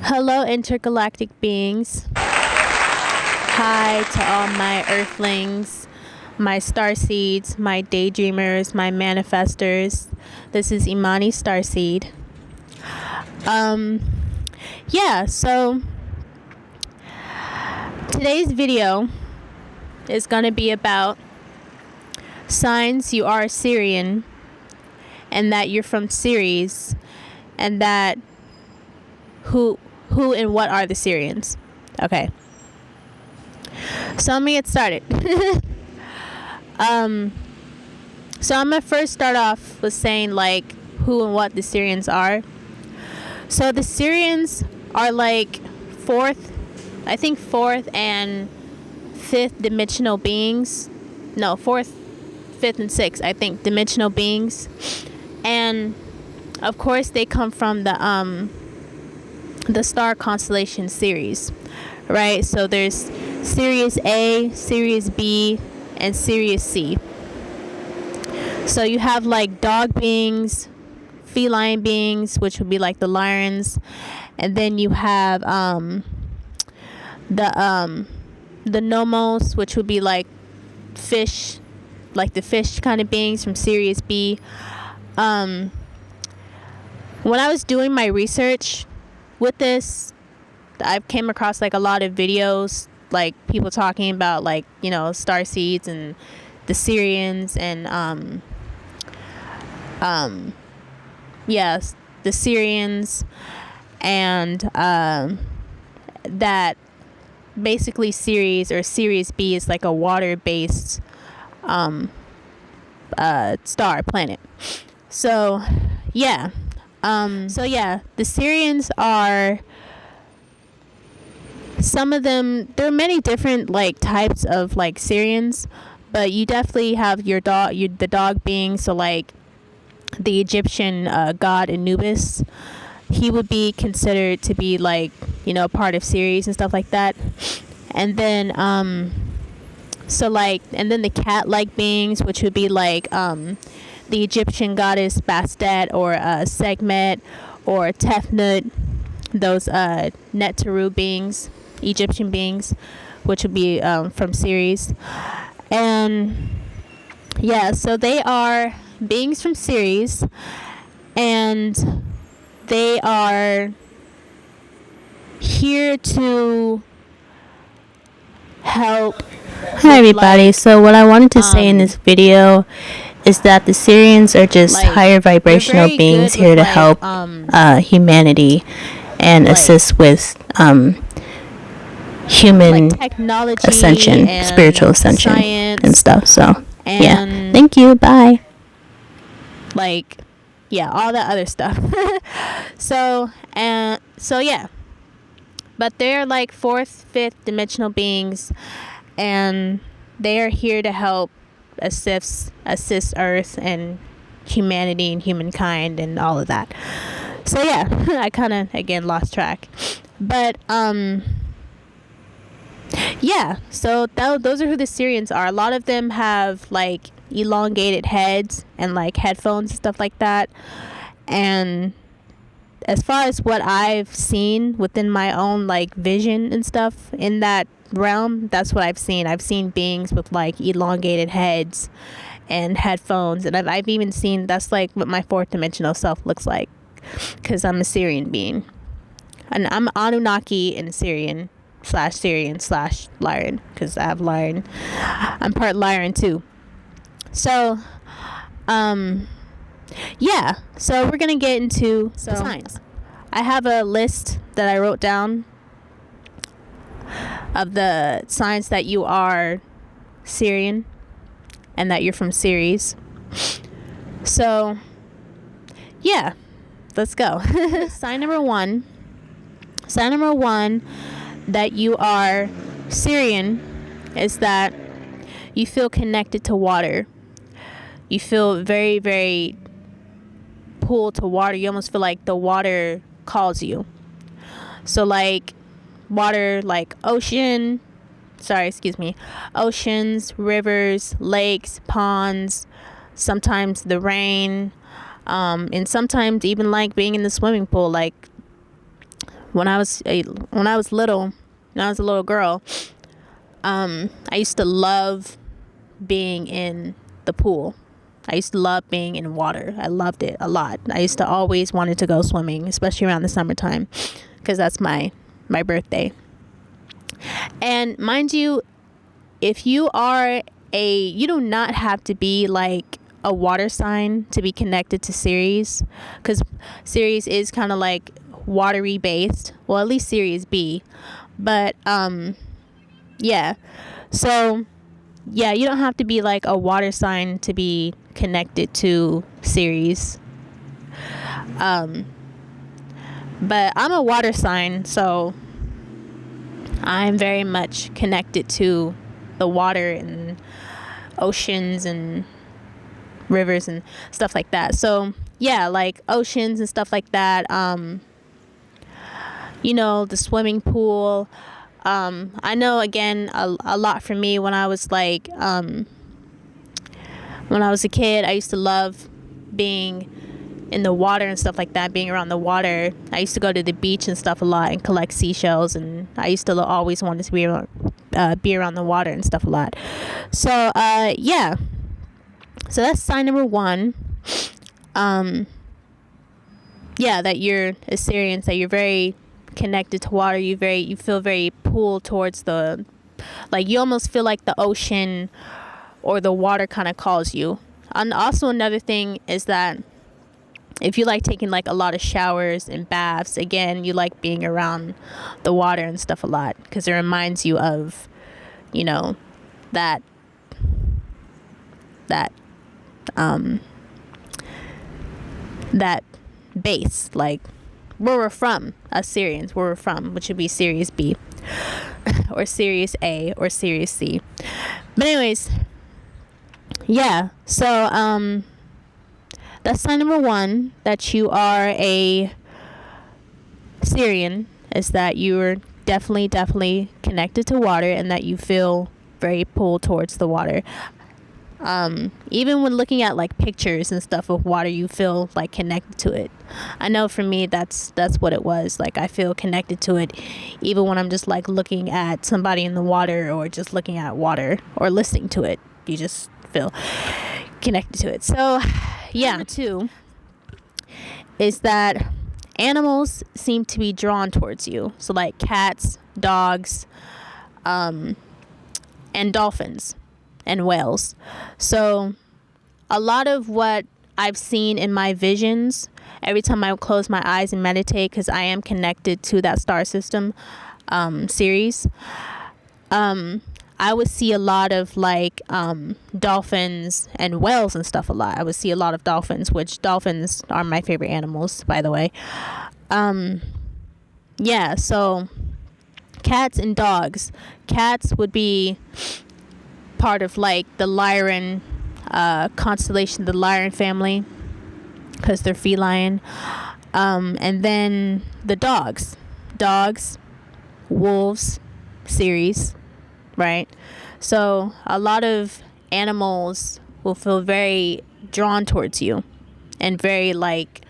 Hello, intergalactic beings. Hi to all my earthlings, my starseeds, my daydreamers, my manifestors. This is Imani Starseed. So today's video is going to be about signs you are a Sirian and that you're from Sirius, and that who and what are the Sirians. Okay. So let me get started. So I'm gonna first start off with saying like who and what the Sirians are. So the Sirians are like fourth and fifth dimensional beings. No, fourth, fifth, and sixth, I think, dimensional beings. And of course they come from the star constellation Sirius, right? So there's Sirius A, Sirius B, and Sirius C. So you have like dog beings, feline beings, which would be like the lions, and then you have the nomos, which would be like fish, like the fish kind of beings from Sirius B. When I was doing my research with this, I came across like a lot of videos, like people talking about like, you know, starseeds and the Sirians and yes, the Sirians, and that basically Sirius or Sirius B is like a water-based star planet. So yeah. The Sirians are, some of them, there are many different like types of like Sirians, but you definitely have the dog being, so like the Egyptian god Anubis, he would be considered to be like, you know, part of Sirius and stuff like that. And then and then the cat-like beings, which would be like the Egyptian goddess Bastet or Sekhmet or Tefnut, those Neteru beings, Egyptian beings, which would be from Sirius. And yeah, so they are beings from Sirius, and they are here to help. Hi everybody, so what I wanted to say in this video is that the Sirians are just like higher vibrational beings here to help humanity and assist with human ascension, spiritual ascension, and stuff. So yeah, thank you, bye. Like, yeah, all that other stuff. So yeah, but they're like fourth, fifth dimensional beings, and they are here to help assist Earth and humanity and humankind and all of that. So yeah, I kind of again lost track, but yeah. So those are who the Sirians are. A lot of them have like elongated heads and like headphones and stuff like that. And as far as what I've seen within my own like vision and stuff in that realm, that's what I've seen. I've seen beings with like elongated heads and headphones, and I've even seen, that's like what my fourth dimensional self looks like, because I'm a Sirian being, and I'm Anunnaki and Sirian / Lyran, because I have Lyran. I'm part Lyran too. So yeah, so we're gonna get into the signs. I have a list that I wrote down of the signs that you are Sirian and that you're from Sirius. So yeah, let's go. Sign number one that you are Sirian is that you feel connected to water. You feel very, very pulled to water. You almost feel like the water calls you. So like water, like oceans, rivers, lakes, ponds, sometimes the rain, and sometimes even like being in the swimming pool, like when I was little, when I was a little girl, I used to love being in the pool. I used to love being in water. I loved it a lot. I used to always wanted to go swimming, especially around the summertime, because that's my birthday. And mind you, if you are you do not have to be like a water sign to be connected to Sirius, because Sirius is kind of like watery based. Well, at least Sirius B. But yeah. So yeah, you don't have to be like a water sign to be connected to Sirius. But I'm a water sign, so I'm very much connected to the water and oceans and rivers and stuff like that. So yeah, like oceans and stuff like that. The swimming pool. I know, again, a lot for me when I was like when I was a kid, I used to love being in the water and stuff like that, being around the water. I used to go to the beach and stuff a lot and collect seashells, and I used to always wanted to be around the water and stuff a lot. So yeah, so that's sign number 1. Yeah, that you're a Sirian, that you're very connected to water. You feel very pulled towards like you almost feel like the ocean or the water kind of calls you. And also another thing is that if you like taking like a lot of showers and baths, again, you like being around the water and stuff a lot, because it reminds you of, that base, like where we're from, us Sirians, where we're from, which would be Sirius B or Sirius A or Sirius C. But anyways, yeah, so that's sign number 1, that you are a Sirian, is that you're definitely connected to water, and that you feel very pulled towards the water. Even when looking at like pictures and stuff of water, you feel like connected to it. I know for me, that's what it was. Like, I feel connected to it even when I'm just like looking at somebody in the water, or just looking at water, or listening to it. You just feel connected to it. So yeah. Number 2 is that animals seem to be drawn towards you. So like cats, dogs, and dolphins and whales. So a lot of what I've seen in my visions, every time I close my eyes and meditate, because I am connected to that star system series, I would see a lot of like dolphins and whales and stuff a lot. I would see a lot of dolphins, which dolphins are my favorite animals, by the way. Yeah, so cats and dogs. Cats would be part of like the Lyran constellation, the Lyran family, because they're feline. And then the dogs, wolves, Ceres, right? So a lot of animals will feel very drawn towards you and very like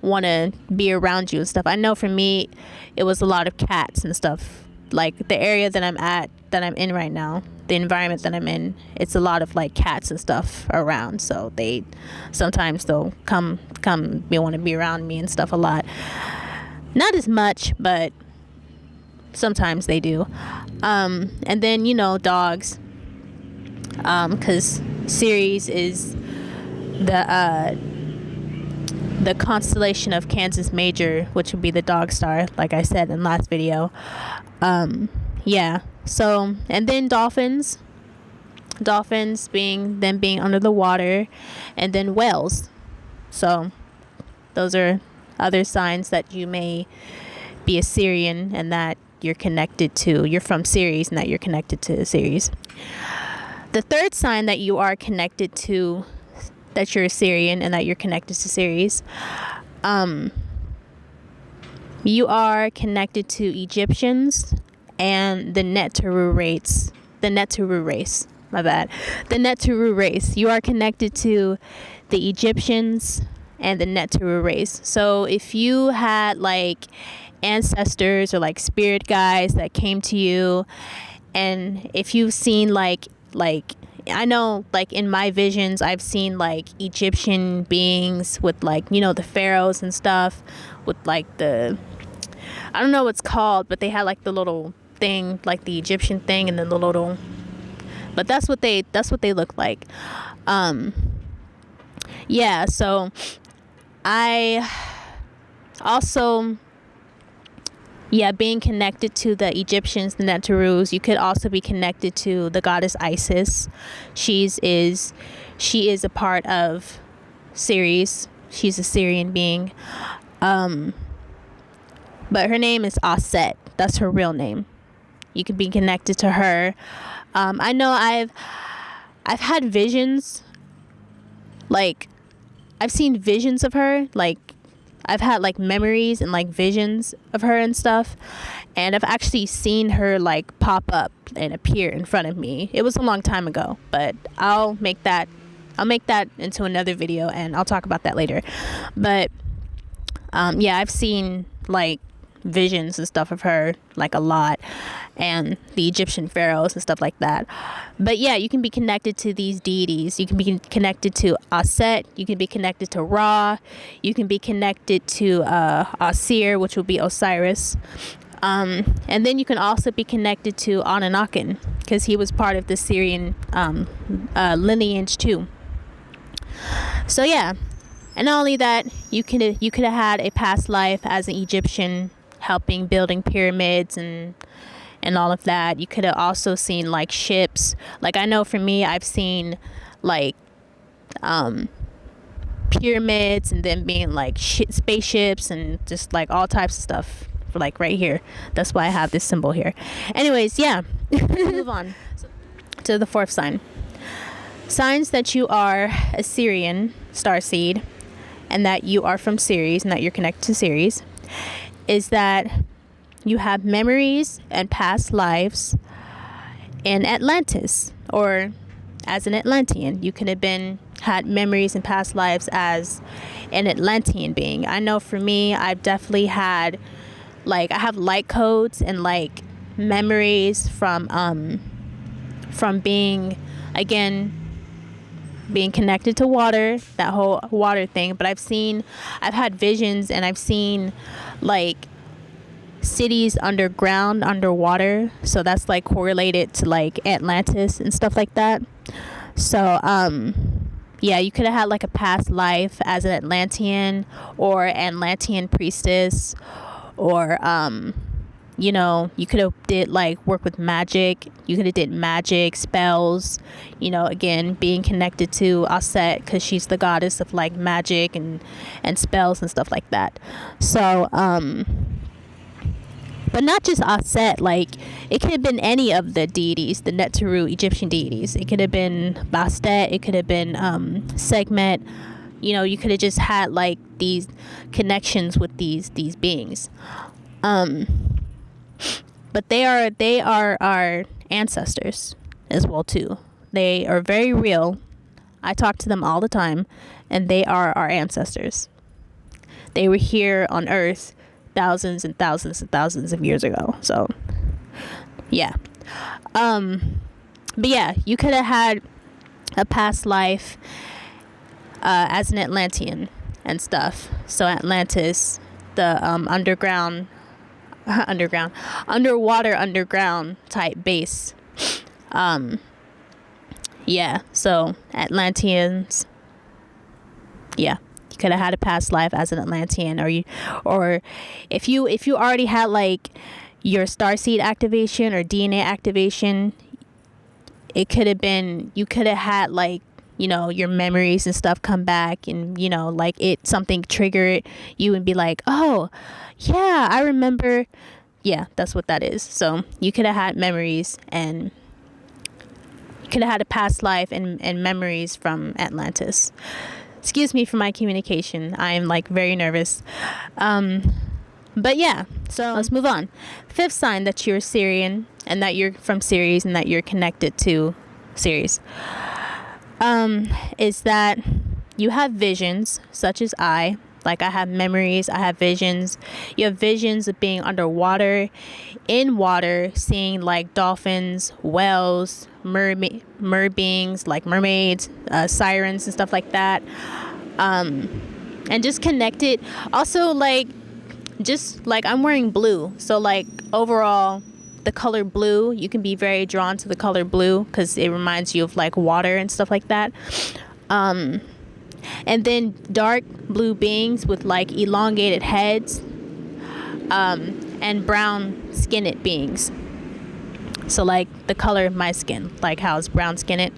want to be around you and stuff. I know for me, it was a lot of cats and stuff. Like the area that I'm in right now, the environment that I'm in, it's a lot of like cats and stuff around. So sometimes they'll come want to be around me and stuff a lot. Not as much, but sometimes they do. And then, dogs, because Ceres is the constellation of Canis Major, which would be the dog star, like I said in last video. Yeah. So, and then dolphins being under the water, and then whales. So those are other signs that you may be a Sirian, and that you're from Ceres, and that you're connected to Ceres. The third sign that you are connected to, that you're a Sirian and that you're connected to Ceres, you are connected to Egyptians and the Neteru race. The Neteru race. You are connected to the Egyptians and the Neteru race. So if you had like ancestors or like spirit guides that came to you. And if you've seen like I know, like in my visions, I've seen like Egyptian beings with like, you know, the pharaohs and stuff with like the, I don't know what's called, but they had like the little thing, like the Egyptian thing, and then the little, but that's what they look like. Yeah, so I also, yeah, being connected to the Egyptians, the Neterus, you could also be connected to the goddess Isis. She is a part of Sirius. She's a Sirian being. But her name is Aset. That's her real name. You could be connected to her. I know I've had visions. Like, I've seen visions of her. Like, I've had like memories and like visions of her and stuff, and I've actually seen her like pop up and appear in front of me. It was a long time ago, but I'll make that into another video, and I'll talk about that later. But yeah, I've seen like visions and stuff of her, like a lot, and the Egyptian pharaohs and stuff like that. But yeah, you can be connected to these deities. You can be connected to Aset. You can be connected to Ra. You can be connected to Asir, which will be Osiris. And then you can also be connected to Anunnaki, because he was part of the Sirian lineage too. So yeah, and not only that, you could have had a past life as an Egyptian, helping building pyramids and all of that. You could have also seen like ships. Like, I know for me, I've seen like pyramids, and then being like spaceships, and just like all types of stuff, like right here. That's why I have this symbol here. Anyways, yeah. Move on to the fourth sign. Signs that you are a Sirian starseed, and that you are from Sirius, and that you're connected to Sirius, is that you have memories and past lives in Atlantis, or as an Atlantean. You could have had memories and past lives as an Atlantean being. I know for me, I've definitely had, like, I have light codes and like memories from being, again, being connected to water, that whole water thing. But I've had visions, and I've seen like cities underground, underwater. So that's like correlated to like Atlantis and stuff like that. So yeah, you could have had like a past life as an Atlantean, or Atlantean priestess, or you know, you could have did like work with magic. You could have did magic spells, you know, again, being connected to Aset, because she's the goddess of like magic and spells and stuff like that. So but not just Aset. Like, it could have been any of the deities, the Neteru Egyptian deities. It could have been Bastet. It could have been Sekhmet. You know, you could have just had like these connections with these beings. But they are our ancestors as well too. They are very real. I talk to them all the time, and they are our ancestors. They were here on Earth thousands and thousands and thousands of years ago. So yeah. But yeah, you could have had a past life as an Atlantean and stuff. So Atlantis, the underwater type base. Yeah, so Atlanteans, yeah, you could have had a past life as an Atlantean, or if you already had like your starseed activation or DNA activation, it could have been, you could have had like, you know, your memories and stuff come back, and, you know, like something triggered you and be like, oh yeah, I remember. Yeah, that's what that is. So you could have had memories, and you could have had a past life and memories from Atlantis. Excuse me for my communication. I'm like very nervous. But yeah, so let's move on. Fifth sign that you're Sirian, and that you're from Sirius, and that you're connected to Sirius, is that you have visions, such as I, Like I have memories, I have visions. You have visions of being underwater, in water, seeing like dolphins, whales, mer beings like mermaids, sirens and stuff like that. And just connected. Also, like, just like I'm wearing blue, so like overall the color blue, you can be very drawn to the color blue because it reminds you of like water and stuff like that. And then dark blue beings with like elongated heads, and brown skinned beings. So like the color of my skin, like how it's brown skinned,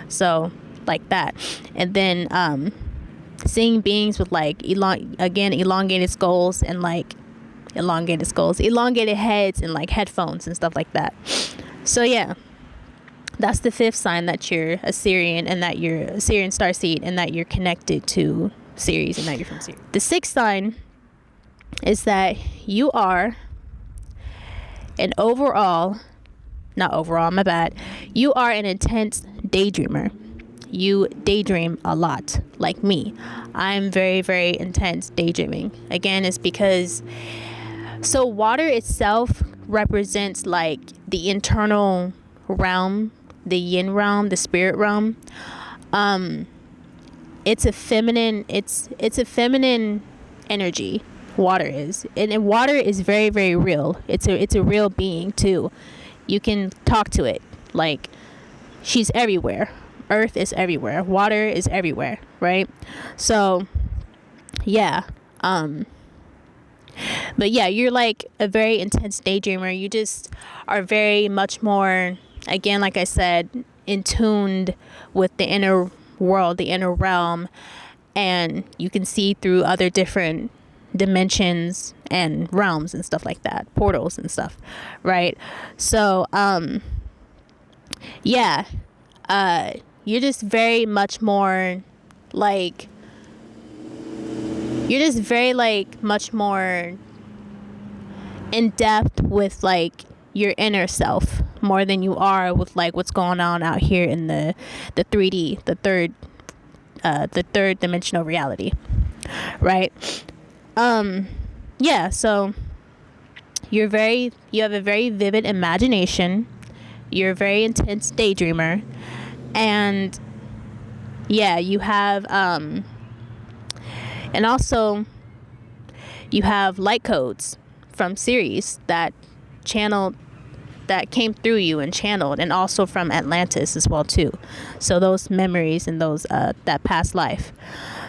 so like that. And then seeing beings with like elongated skulls and like elongated heads and like headphones and stuff like that. So yeah, that's the fifth sign, that you're a Sirian and that you're a Sirian starseed and that you're connected to Sirius and that you're from Sirius. The sixth sign is that you are an you are an intense daydreamer. You daydream a lot, like me. I'm very, very intense daydreaming. Again, it's because, so water itself represents like the internal realm, the yin realm, the spirit realm. It's a feminine energy. Water is, and water is very, very real. It's a real being too. You can talk to it. Like, she's everywhere. Earth is everywhere. Water is everywhere, right? So yeah. But yeah, you're like a very intense daydreamer. You just are very much more, again, like I said, in tuned with the inner world, the inner realm, and you can see through other different dimensions and realms and stuff like that, portals and stuff, right? So yeah, you're just very much more like, you're just very like much more in depth with like your inner self more than you are with like what's going on out here in the 3D, the third dimensional reality, right? Yeah, so you have a very vivid imagination. You're a very intense daydreamer, and yeah, you have and also you have light codes from Sirius that came through you and channeled, and also from Atlantis as well too. So those memories and those that past life.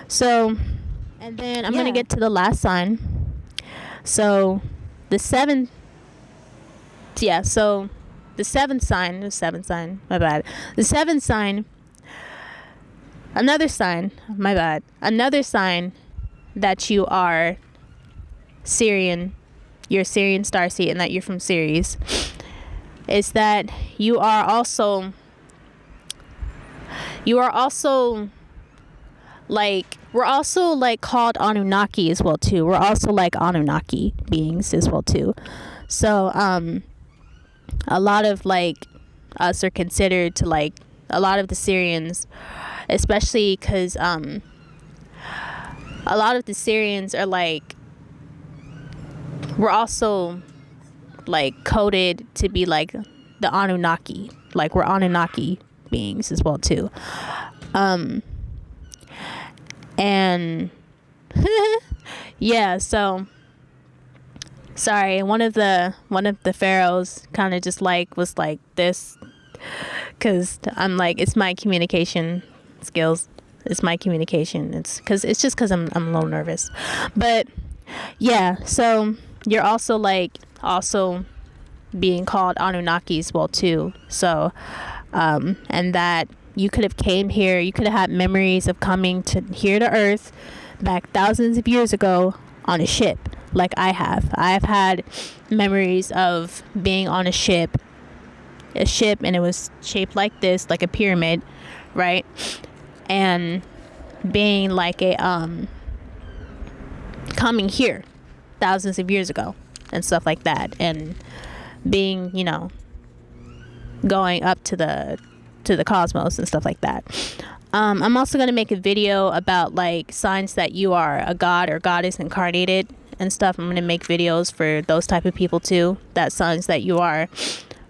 So, and then I'm gonna get to the last sign. So the seventh sign, my bad. The seventh sign, another sign that you are Sirian, you're Sirian starseed, and that you're from Sirius, is that you are also like, we're also like called Anunnaki as well too. We're also like Anunnaki beings as well too. So a lot of like us are considered to like, a lot of the Sirians, especially because a lot of the Sirians are like, we're also like coded to be like the Anunnaki. Like, we're Anunnaki beings as well too. And yeah, so sorry, one of the pharaohs kind of just like was like this, because I'm like, it's my communication skills, it's my communication, it's because I'm a little nervous. But yeah, so you're also being called Anunnaki as well too. So and that you could have came here, you could have had memories of coming to Earth back thousands of years ago on a ship, like I have. I've had memories of being on a ship, and it was shaped like this, like a pyramid, right? And being like a coming here thousands of years ago and stuff like that, and being, going up to the cosmos and stuff like that. I'm also going to make a video about like signs that you are a god or goddess incarnated and stuff. I'm going to make videos for those type of people too, that signs that you are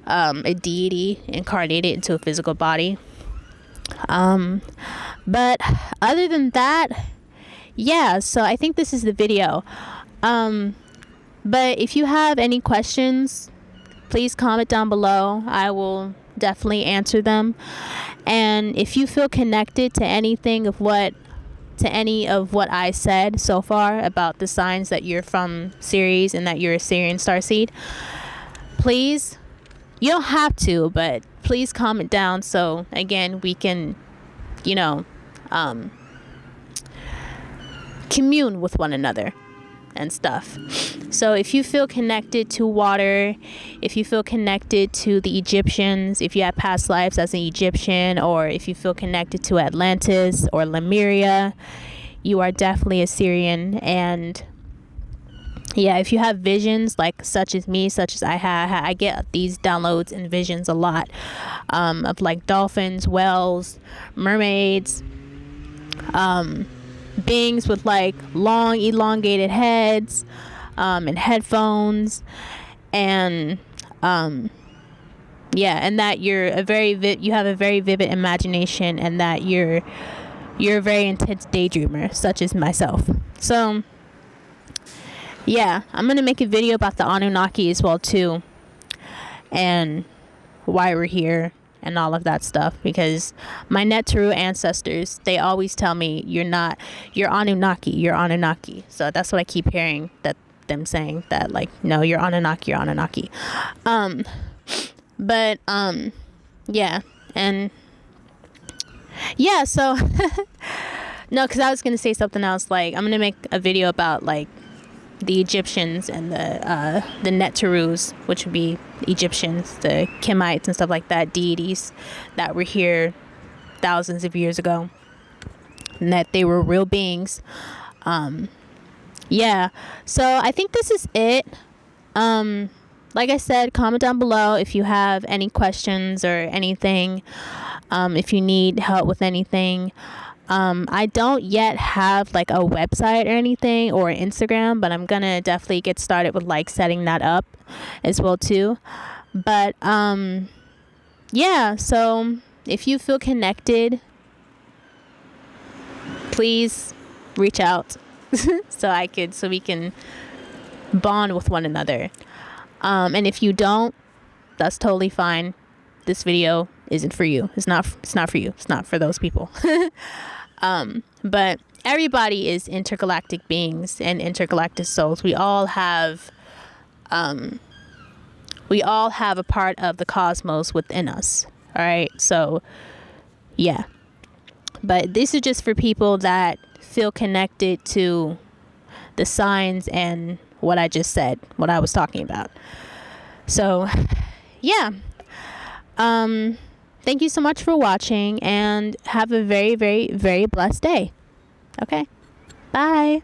a deity incarnated into a physical body. But other than that, yeah, so I think this is the video. But if you have any questions, please comment down below. I will definitely answer them. And if you feel connected to any of what I said so far about the signs that you're from Ceres and that you're a Sirian starseed, please, you don't have to, but please comment down so again we can, you know, commune with one another and stuff. So if you feel connected to water, if you feel connected to the Egyptians, if you have past lives as an Egyptian, or if you feel connected to Atlantis or Lemuria, you are definitely a Sirian. And yeah, if you have visions like such as me, such as I get these downloads and visions a lot, of like dolphins, whales, mermaids, beings with like long elongated heads, and headphones, and yeah, and that you're you have a very vivid imagination, and that you're a very intense daydreamer, such as myself. So yeah, I'm gonna make a video about the Anunnaki as well too, and why we're here and all of that stuff, because my Netru ancestors, they always tell me you're Anunnaki. So that's what I keep hearing, that them saying that, like, no, you're Anunnaki. But yeah, and yeah, so no, because I was gonna say something else, like I'm gonna make a video about like the Egyptians and the Neterus, which would be Egyptians, the Kemites and stuff like that, deities that were here thousands of years ago, and that they were real beings. Yeah, so I think this is it. Like I said, comment down below if you have any questions or anything, if you need help with anything. I don't yet have like a website or anything, or Instagram, but I'm gonna definitely get started with like setting that up as well too. But yeah, so if you feel connected, please reach out so we can bond with one another. And if you don't, that's totally fine. This video isn't for you. It's not for you. It's not for those people. But everybody is intergalactic beings and intergalactic souls. We all have a part of the cosmos within us. All right. So yeah, but this is just for people that feel connected to the signs and what I just said, what I was talking about. So yeah. Thank you so much for watching, and have a very, very, very blessed day. Okay. Bye.